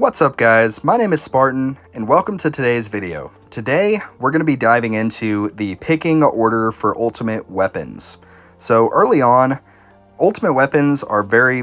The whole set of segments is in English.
What's up guys, my name is Spartan and welcome to today's video. Today we're going to be diving into the picking order for ultimate weapons. So early on, ultimate weapons are very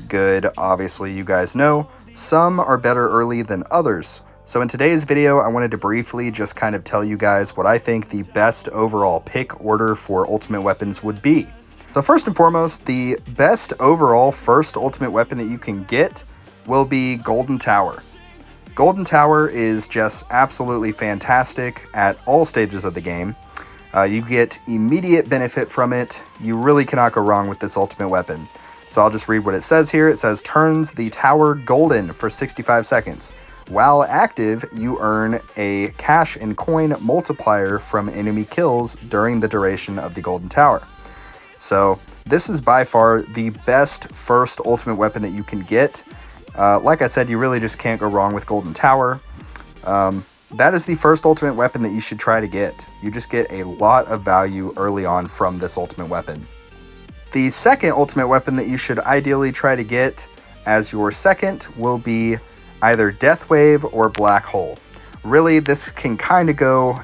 good, obviously you guys know. Some are better early than others. So in today's video I wanted to briefly just kind of tell you guys what I think the best overall pick order for ultimate weapons would be. So first and foremost, the best overall first ultimate weapon that you can get will be Golden Tower. Golden Tower is just absolutely fantastic at all stages of the game. You get immediate benefit from it. You really cannot go wrong with this ultimate weapon. So I'll just read what it says here. It says, turns the tower golden for 65 seconds. While active, you earn a cash and coin multiplier from enemy kills during the duration of the Golden Tower. So this is by far the best first ultimate weapon that you can get. Like I said, you really just can't go wrong with Golden Tower. That is the first ultimate weapon that you should try to get. You just get a lot of value early on from this ultimate weapon. The second ultimate weapon that you should ideally try to get as your second will be either Death Wave or Black Hole. Really, this can kind of go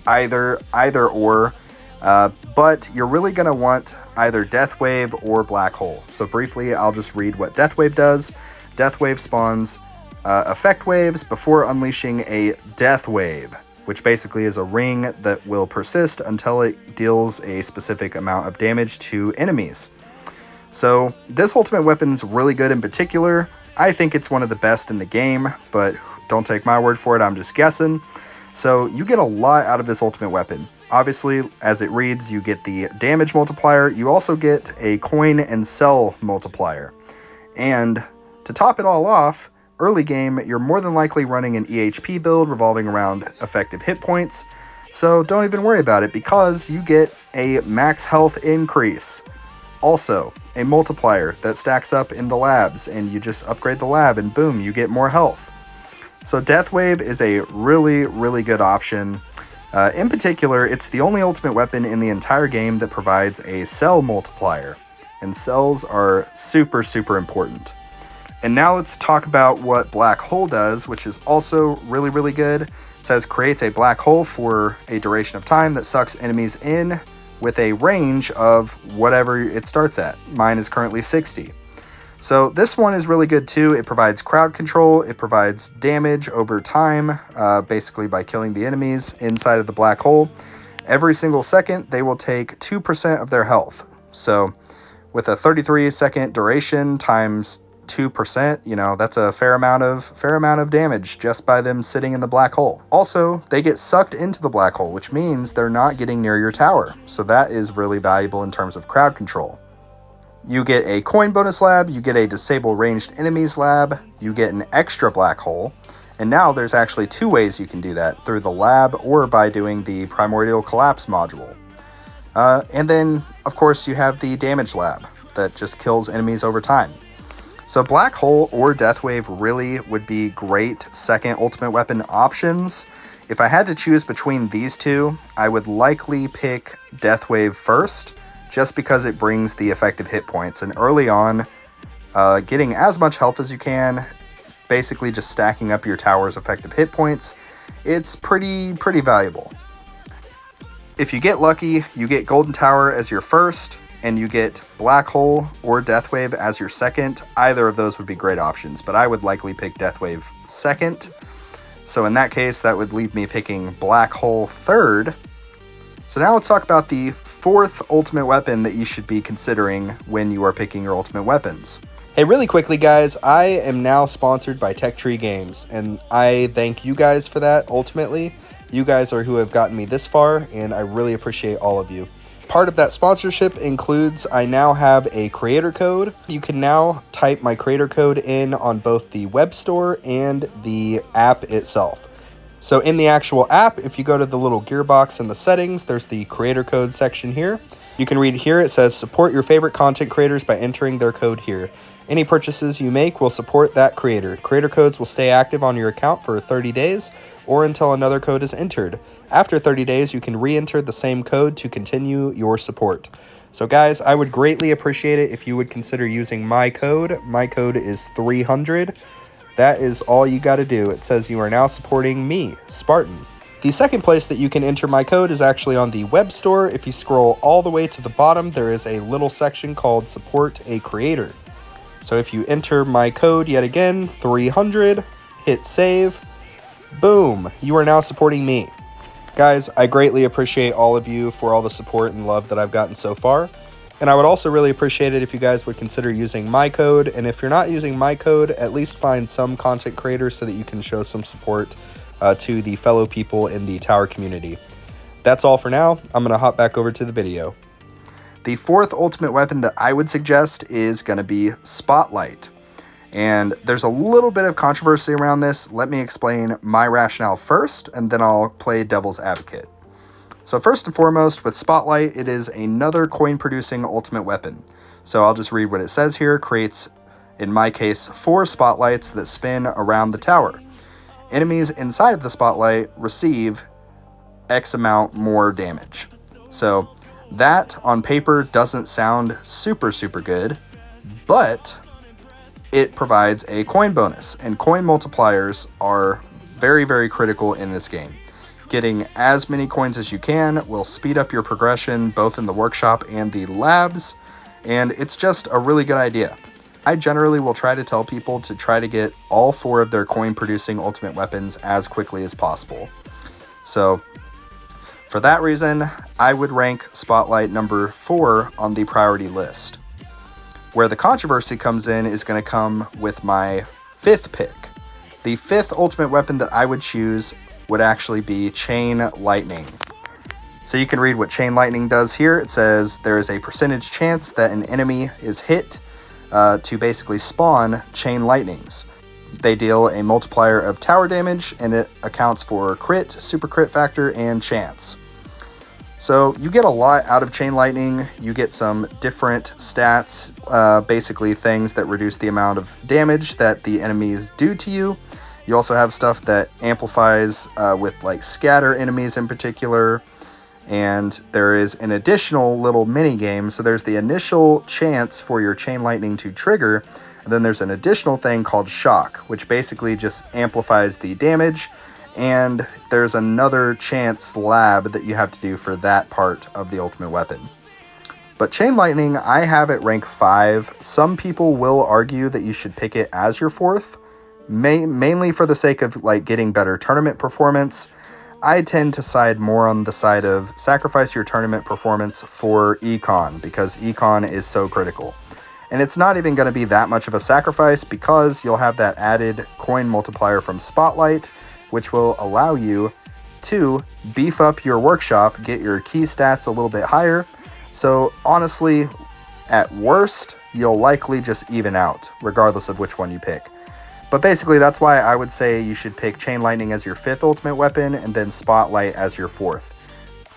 either or, but you're really going to want either Death Wave or Black Hole. So briefly, I'll just read what Death Wave does. Death Wave spawns effect waves before unleashing a Death Wave, which basically is a ring that will persist until it deals a specific amount of damage to enemies. So this ultimate weapon's really good in particular. I think it's one of the best in the game, but don't take my word for it, I'm just guessing. So you get a lot out of this ultimate weapon. Obviously, as it reads, you get the damage multiplier. You also get a coin and cell multiplier. And to top it all off, early game, you're more than likely running an EHP build revolving around effective hit points, so don't even worry about it because you get a max health increase. Also, a multiplier that stacks up in the labs, and you just upgrade the lab and boom, you get more health. So Death Wave is a really good option. In particular, it's the only ultimate weapon in the entire game that provides a cell multiplier, and cells are super important. And now let's talk about what Black Hole does, which is also really good. It says creates a black hole for a duration of time that sucks enemies in with a range of whatever it starts at. Mine is currently 60. So this one is really good too. It provides crowd control. It provides damage over time, basically by killing the enemies inside of the black hole. Every single second, they will take 2% of their health. So with a 33-second duration times 2%, you know, that's a fair amount of damage just by them sitting in the black hole. Also, they get sucked into the black hole, which means they're not getting near your tower. So that is really valuable in terms of crowd control. You get a coin bonus lab, you get a disable ranged enemies lab, you get an extra black hole, and now there's actually two ways you can do that, through the lab or by doing the primordial collapse module. And then, of course, you have the damage lab that just kills enemies over time. So Black Hole or Death Wave really would be great second ultimate weapon options. If I had to choose between these two, I would likely pick Death Wave first, just because it brings the effective hit points. And early on, getting as much health as you can, basically just stacking up your tower's effective hit points, it's pretty valuable. If you get lucky, you get Golden Tower as your first, and you get Black Hole or Death Wave as your second. Either of those would be great options, but I would likely pick Death Wave second. So in that case, that would leave me picking Black Hole third. So now let's talk about the fourth ultimate weapon that you should be considering when you are picking your ultimate weapons. Hey, really quickly guys, I am now sponsored by Tech Tree Games, and I thank you guys for that ultimately. You guys are who have gotten me this far, and I really appreciate all of you. Part of that sponsorship includes I now have a creator code. You can now type my creator code in on both the web store and the app itself. So in the actual app, if you go to the little gearbox in the settings, there's the creator code section here. You can read here, it says support your favorite content creators by entering their code here. Any purchases you make will support that creator. Creator codes will stay active on your account for 30 days or until another code is entered. After 30 days, you can re-enter the same code to continue your support. So guys, I would greatly appreciate it if you would consider using my code. My code is 300. That is all you got to do. It says you are now supporting me, Spartan. The second place that you can enter my code is actually on the web store. If you scroll all the way to the bottom, there is a little section called Support a Creator. So if you enter my code yet again, 300, hit save, boom, you are now supporting me. Guys, I greatly appreciate all of you for all the support and love that I've gotten so far. And I would also really appreciate it if you guys would consider using my code. And if you're not using my code, at least find some content creators so that you can show some support to the fellow people in the tower community. That's all for now. I'm going to hop back over to the video. The fourth ultimate weapon that I would suggest is going to be Spotlight. And there's a little bit of controversy around this. Let me explain my rationale first, and then I'll play devil's advocate. So first and foremost, with Spotlight, it is another coin-producing ultimate weapon. So I'll just read what it says here. Creates, in my case, 4 spotlights that spin around the tower. Enemies inside of the spotlight receive X amount more damage. So that on paper doesn't sound super good, but it provides a coin bonus, and coin multipliers are very critical in this game. Getting as many coins as you can will speed up your progression both in the workshop and the labs, and it's just a really good idea. I generally will try to tell people to try to get all 4 of their coin-producing ultimate weapons as quickly as possible. So, for that reason, I would rank Spotlight number 4 on the priority list. Where the controversy comes in is going to come with my 5th pick. The 5th ultimate weapon that I would choose would actually be Chain Lightning. So you can read what Chain Lightning does here. It says there is a percentage chance that an enemy is hit to basically spawn chain lightnings. They deal a multiplier of tower damage, and it accounts for crit, super crit factor, and chance. So you get a lot out of Chain Lightning. You get some different stats, basically things that reduce the amount of damage that the enemies do to you. You also have stuff that amplifies with like scatter enemies in particular. And there is an additional little mini game. So there's the initial chance for your Chain Lightning to trigger. And then there's an additional thing called Shock, which basically just amplifies the damage. And there's another chance lab that you have to do for that part of the ultimate weapon. But Chain Lightning, I have it rank 5. Some people will argue that you should pick it as your 4th, mainly for the sake of like getting better tournament performance. I tend to side more on the side of sacrifice your tournament performance for Econ, because Econ is so critical. And it's not even going to be that much of a sacrifice, because you'll have that added coin multiplier from Spotlight, which will allow you to beef up your workshop, get your key stats a little bit higher. So honestly, at worst, you'll likely just even out, regardless of which one you pick. But basically, that's why I would say you should pick Chain Lightning as your 5th ultimate weapon, and then Spotlight as your 4th.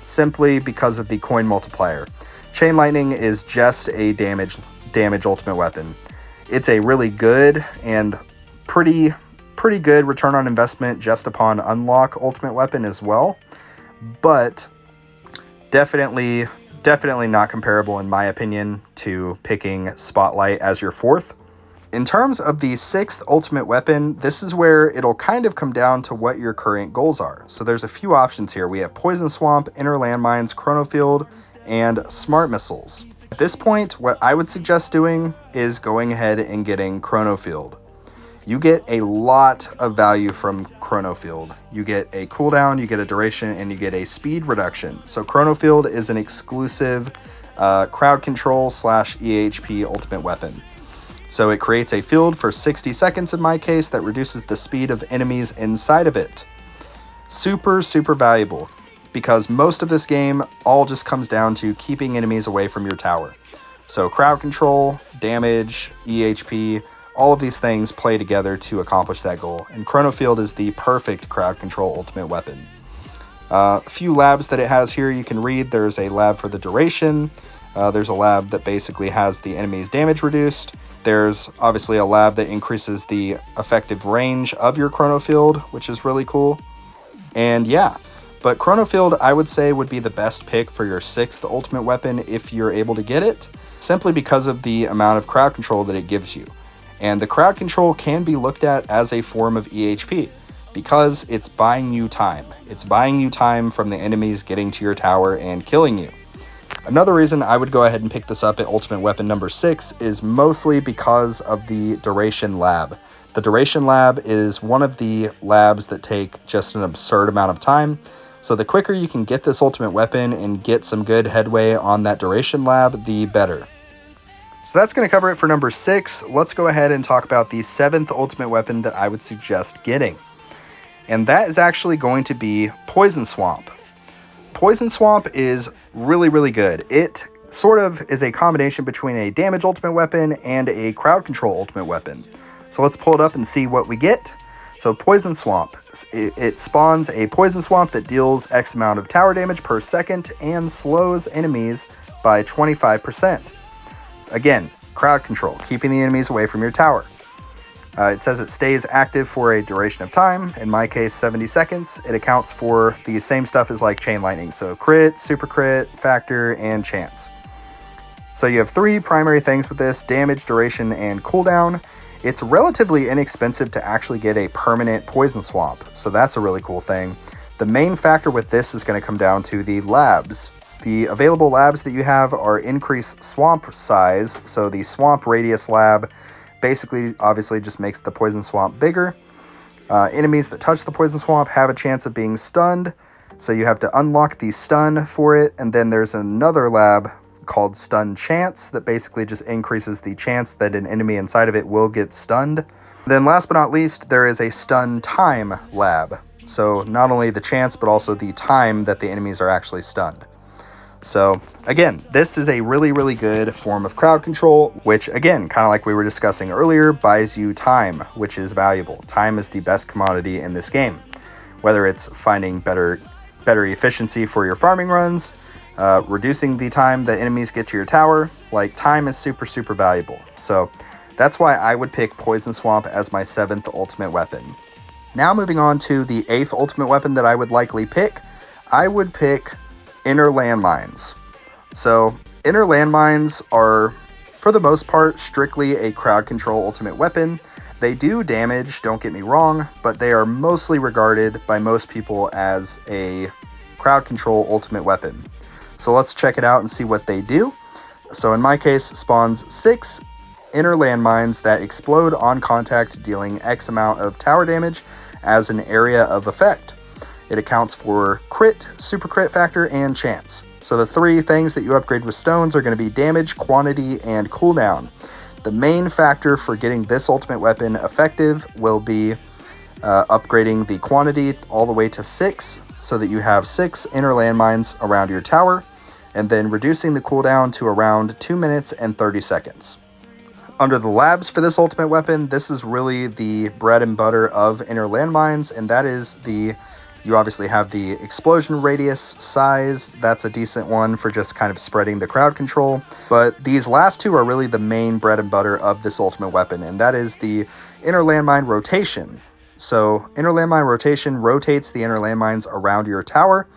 Simply because of the coin multiplier. Chain Lightning is just a damage ultimate weapon. It's a really good and pretty good return on investment just upon unlock ultimate weapon as well. But definitely not comparable, in my opinion, to picking Spotlight as your 4th. In terms of the 6th ultimate weapon, this is where it'll kind of come down to what your current goals are. So there's a few options here. We have Poison Swamp, Inner Landmines, Chronofield, and Smart Missiles. At this point, what I would suggest doing is going ahead and getting Chronofield. You get a lot of value from Chronofield. You get a cooldown, you get a duration, and you get a speed reduction. So Chronofield is an exclusive crowd control / EHP ultimate weapon. So it creates a field for 60 seconds in my case that reduces the speed of enemies inside of it. Super valuable, because most of this game all just comes down to keeping enemies away from your tower. So crowd control, damage, EHP, all of these things play together to accomplish that goal. And Chronofield is the perfect crowd control ultimate weapon. A few labs that it has here you can read. There's a lab for the duration. There's a lab that basically has the enemy's damage reduced. There's obviously a lab that increases the effective range of your Chronofield, which is really cool. And yeah, but Chronofield I would say would be the best pick for your 6th ultimate weapon if you're able to get it, simply because of the amount of crowd control that it gives you. And the crowd control can be looked at as a form of EHP because it's buying you time. It's buying you time from the enemies getting to your tower and killing you. Another reason I would go ahead and pick this up at ultimate weapon number 6 is mostly because of the duration lab. The duration lab is one of the labs that take just an absurd amount of time. So the quicker you can get this ultimate weapon and get some good headway on that duration lab, the better. So that's going to cover it for number 6. Let's go ahead and talk about the 7th ultimate weapon that I would suggest getting. And that is actually going to be Poison Swamp. Poison Swamp is really, really good. It sort of is a combination between a damage ultimate weapon and a crowd control ultimate weapon. So let's pull it up and see what we get. So Poison Swamp, it spawns a Poison Swamp that deals X amount of tower damage per second and slows enemies by 25%. Again, crowd control, keeping the enemies away from your tower. It says it stays active for a duration of time, in my case 70 seconds. It accounts for the same stuff as like chain lightning, so crit, super crit, factor, and chance. So you have 3 primary things with this: damage, duration, and cooldown. It's relatively inexpensive to actually get a permanent Poison Swamp, so that's a really cool thing. The main factor with this is going to come down to the labs. The available labs that you have are increased swamp size, so the swamp radius lab basically obviously just makes the Poison Swamp bigger. Enemies that touch the Poison Swamp have a chance of being stunned, so you have to unlock the stun for it, and then there's another lab called Stun Chance that basically just increases the chance that an enemy inside of it will get stunned. Then last but not least, there is a Stun Time lab. So not only the chance, but also the time that the enemies are actually stunned. So again, this is a really, really good form of crowd control, which again, kind of like we were discussing earlier, buys you time, which is valuable. Time is the best commodity in this game. Whether it's finding better efficiency for your farming runs, reducing the time that enemies get to your tower, like time is super, super valuable. So that's why I would pick Poison Swamp as my 7th ultimate weapon. Now moving on to the 8th ultimate weapon that I would likely pick, I would pick Inner Landmines. So Inner Landmines are, for the most part, strictly a crowd control ultimate weapon. They do damage, don't get me wrong, but they are mostly regarded by most people as a crowd control ultimate weapon. So let's check it out and see what they do. So in my case, spawns 6 inner landmines that explode on contact, dealing X amount of tower damage as an area of effect. It accounts for crit, super crit factor, and chance. So the 3 things that you upgrade with stones are going to be damage, quantity, and cooldown. The main factor for getting this ultimate weapon effective will be upgrading the quantity all the way to 6, so that you have 6 inner landmines around your tower, and then reducing the cooldown to around 2 minutes and 30 seconds. Under the labs for this ultimate weapon, this is really the bread and butter of inner landmines, and that is you obviously have the explosion radius size. That's a decent one for just kind of spreading the crowd control. But these last 2 are really the main bread and butter of this ultimate weapon, and that is the inner landmine rotation. So inner landmine rotation rotates the inner landmines around your tower.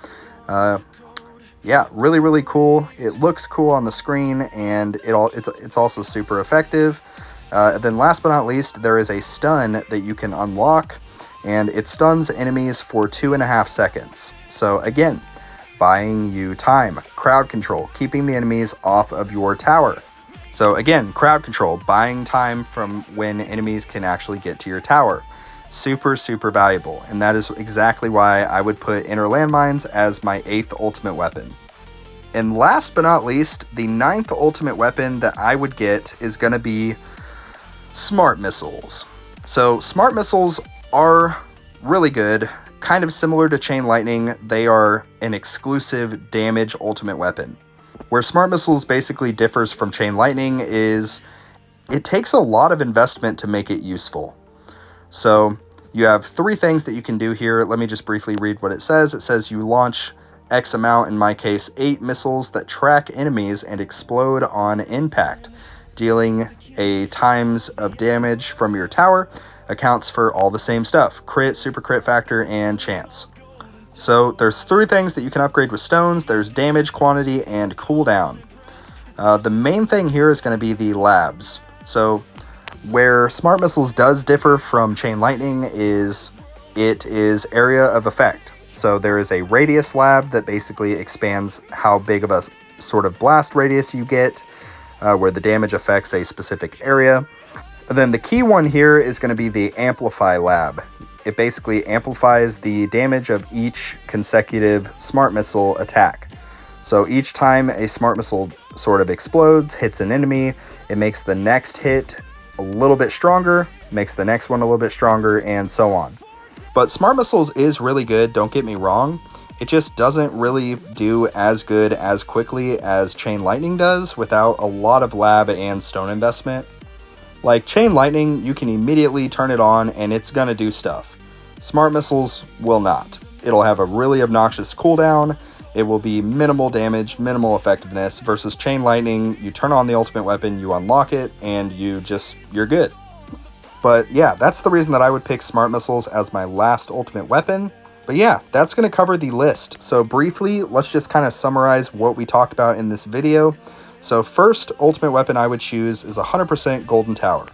Yeah, really, really cool. It looks cool on the screen, and it's also super effective. Then last but not least, there is a stun that you can unlock, and it stuns enemies for 2.5 seconds. So again, buying you time. Crowd control, keeping the enemies off of your tower. So again, crowd control, buying time from when enemies can actually get to your tower. Super, super valuable, and that is exactly why I would put inner landmines as my 8th ultimate weapon. And last but not least, the 9th ultimate weapon that I would get is going to be smart missiles. So smart missiles are really good, kind of similar to chain lightning. They are an exclusive damage ultimate weapon. Where smart missiles basically differs from chain lightning is it takes a lot of investment to make it useful. So you have 3 things that you can do here. Let me just briefly read what it says. It says you launch X amount, in my case 8 missiles that track enemies and explode on impact, dealing a times of damage from your tower. Accounts for all the same stuff: crit, super crit factor, and chance. So there's 3 things that you can upgrade with stones. There's damage, quantity, and cooldown. The main thing here is going to be the labs. So Where Smart Missiles does differ from Chain Lightning is it is area of effect. So there is a radius slab that basically expands how big of a sort of blast radius you get, where the damage affects a specific area. And then the key one here is going to be the Amplify Lab. It basically amplifies the damage of each consecutive Smart Missile attack. So each time a Smart Missile sort of explodes, hits an enemy, it makes the next hit a little bit stronger, makes the next one a little bit stronger, and so on. But Smart Missiles is really good, don't get me wrong. It just doesn't really do as good as quickly as Chain Lightning does without a lot of lab and stone investment. Like Chain Lightning, you can immediately turn it on and it's gonna do stuff. Smart Missiles will not. It'll have a really obnoxious cooldown, it will be minimal damage, minimal effectiveness, versus Chain Lightning, you turn on the ultimate weapon, you unlock it, and you're good. But yeah, that's the reason that I would pick Smart Missiles as my last ultimate weapon. But yeah, that's gonna cover the list. So briefly, let's just kind of summarize what we talked about in this video. So first ultimate weapon I would choose is 100% Golden Tower.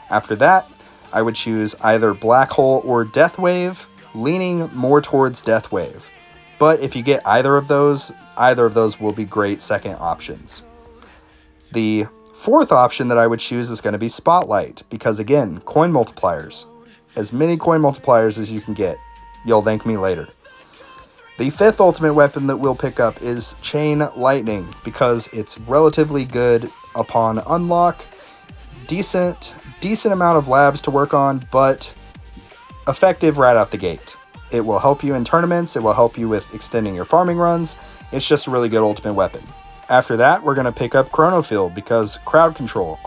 After that, I would choose either Black Hole or Death Wave, leaning more towards Death Wave. But if you get either of those will be great second options. The fourth option that I would choose is going to be Spotlight, because again, coin multipliers. As many coin multipliers as you can get. You'll thank me later. The fifth ultimate weapon that we'll pick up is Chain Lightning, because it's relatively good upon unlock, decent amount of labs to work on, but effective right out the gate. It will help you in tournaments, it will help you with extending your farming runs, it's just a really good ultimate weapon. After that, we're going to pick up Chrono Field, because crowd control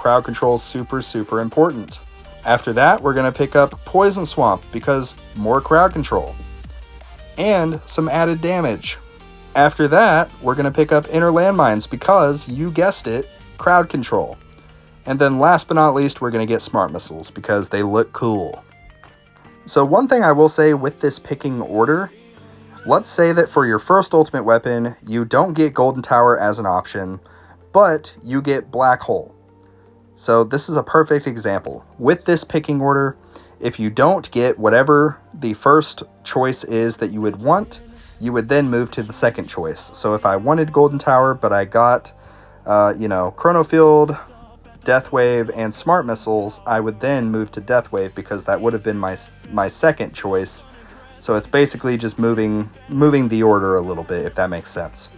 is super important. After that, we're going to pick up Poison Swamp, because more crowd control. And some added damage. After that, we're going to pick up Inner Landmines because, you guessed it, crowd control. And then last but not least, we're going to get Smart Missiles because they look cool. So one thing I will say with this picking order, let's say that for your first ultimate weapon, you don't get Golden Tower as an option, but you get Black Hole. So this is a perfect example. With this picking order, if you don't get whatever the first choice is that you would want, you would then move to the second choice. So if I wanted Golden Tower, but I got, Chrono Field, Death Wave, and Smart Missiles, I would then move to Death Wave because that would have been my second choice. So it's basically just moving the order a little bit, if that makes sense.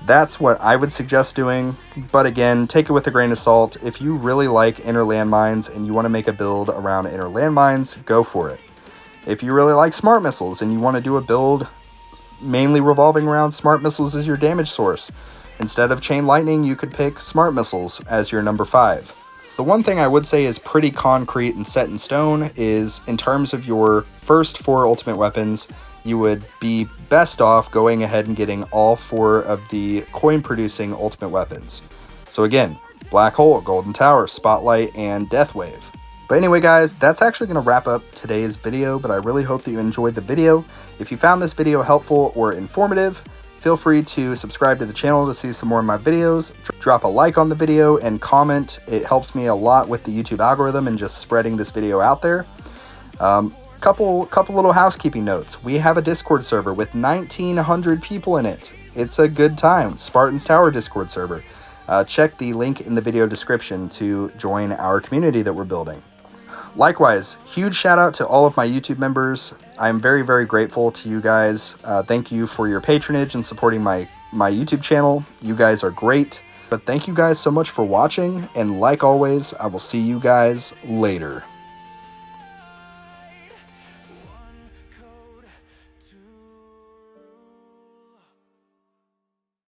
That's what I would suggest doing, but again, take it with a grain of salt. If you really like Inner Landmines and you want to make a build around Inner Landmines, go for it. If you really like Smart Missiles and you want to do a build mainly revolving around Smart Missiles as your damage source, instead of Chain Lightning, you could pick Smart Missiles as your number 5. The one thing I would say is pretty concrete and set in stone is, in terms of your first 4 ultimate weapons, you would be best off going ahead and getting all 4 of the coin-producing ultimate weapons. So again, Black Hole, Golden Tower, Spotlight, and Death Wave. But anyway guys, that's actually going to wrap up today's video, but I really hope that you enjoyed the video. If you found this video helpful or informative, feel free to subscribe to the channel to see some more of my videos. Drop a like on the video and comment. It helps me a lot with the YouTube algorithm and just spreading this video out there. Couple little housekeeping notes. We have a Discord server with 1,900 people in it. It's a good time. Spartan's Tower Discord server. Check the link in the video description to join our community that we're building. Likewise, huge shout out to all of my YouTube members. I'm very, very grateful to you guys. Thank you for your patronage and supporting my YouTube channel. You guys are great. But thank you guys so much for watching, and like always, I will see you guys later.